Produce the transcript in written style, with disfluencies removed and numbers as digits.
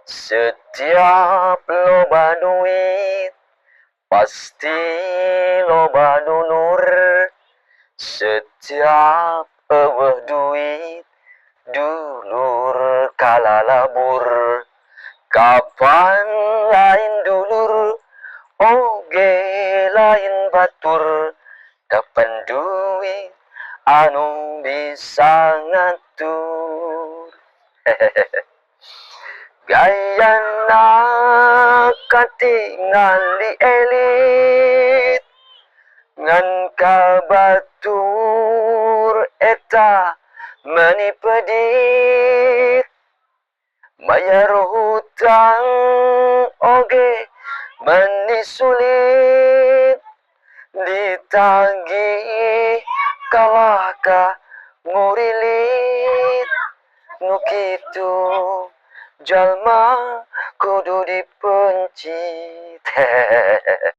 Setiap loba duit pasti loba dulur. Setiap eueuh duit dulur kalalabur. Kapan lain dulur oge lain batur. Kapan duit anu bisa ngatur. Gayana katingal di elit ngan kabatur eta meuni pedit. Bayar hutang oge meuni sulit. Ditagih kalah ka ngurilit. Nu kitu jalma kudu dipencit.